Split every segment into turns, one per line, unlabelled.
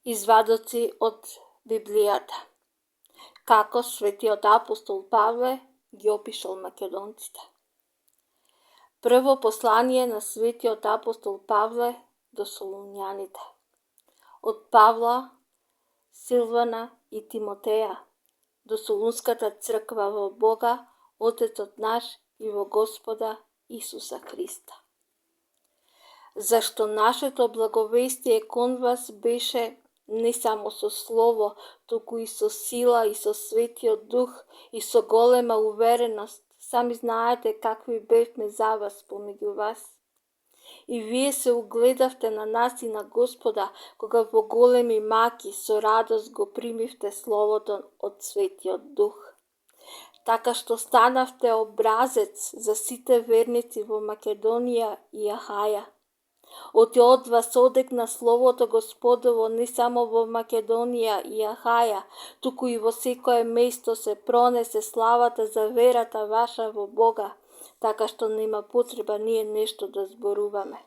Извадоци од Библијата. Како светиот апостол Павле ги опишал македонците. Прво послание на светиот апостол Павле до Солуњаните. Од Павла, Силвана и Тимотеја до Солунската црква во Бога, Отецот наш и во Господа Исуса Христа. Зашто нашето благовестие кон вас беше не само со слово, туку и со сила, и со Светиот Дух, и со голема увереност. Сами знаете какви бевме за вас помеѓу вас. И вие се угледавте на нас и на Господа, кога во големи маки со радост го примивте Словото од Светиот Дух. Така што станавте образец за сите верници во Македонија и Ахаја. Од вас одегна Словото Господово не само во Македонија и Ахаја, туку и во секое место се пронесе славата за верата ваша во Бога, така што нема потреба ние нешто да зборуваме.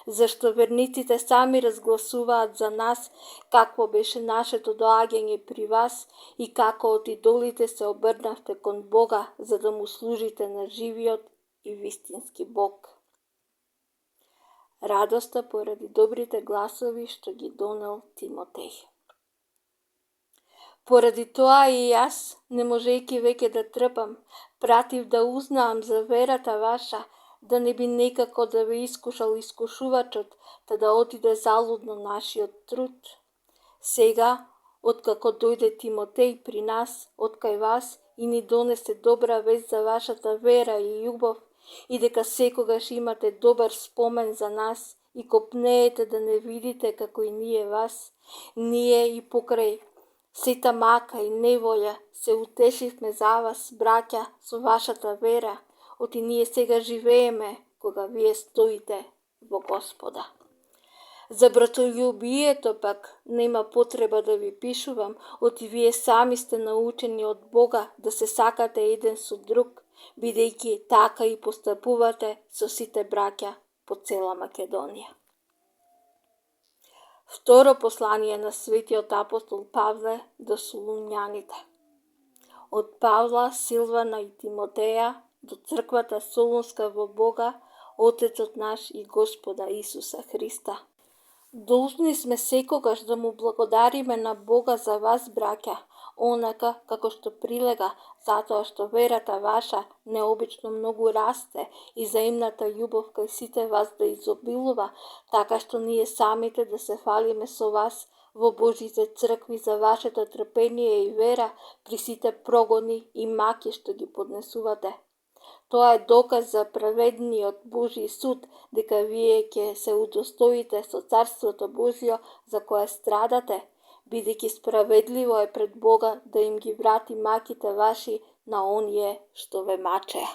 Зашто верниците сами разгласуваат за нас какво беше нашето доаѓање при вас и како од идолите се обрнавте кон Бога за да му служите на живиот и вистински Бог. Радоста поради добрите гласови што ги донел Тимотеј. Поради тоа и јас, не можејќи веќе да трпам, пратив да узнаам за верата ваша, да не би некако да ве искушал искушувачот, та да отиде залудно нашиот труд. Сега, откако дојде Тимотеј при нас, откај вас, и ни донесе добра вест за вашата вера и љубов, и дека секогаш имате добар спомен за нас и копнеете да не видите како и ние вас, ние и покрај сета мака и неволја се утешивме за вас, браќа, со вашата вера, оти ние сега живееме кога вие стоите во Господа. За братолюбието пак нема потреба да ви пишувам, оти вие сами сте научени од Бога да се сакате еден со друг, бидејќи така и постапувате со сите браќа по цела Македонија. Второ послание на светиот апостол Павле до Солуњаните. Од Павла, Силвана и Тимотеја до црквата Солунска во Бога, Отецот наш и Господа Исуса Христа. Должни сме секогаш да му благодариме на Бога за вас, браќа, онака како што прилега, затоа што верата ваша необично многу расте и взаимната љубов кај сите вас да изобилува, така што ние самите да се фалиме со вас во Божите цркви за вашето трпение и вера при сите прогони и маки што ги поднесувате. Тоа е доказ за праведниот Божи суд, дека вие ќе се удостоите со Царството Божјо за кое страдате, бидејќи справедливо е пред Бога да им ги врати маките ваши на оние што ве мачеа.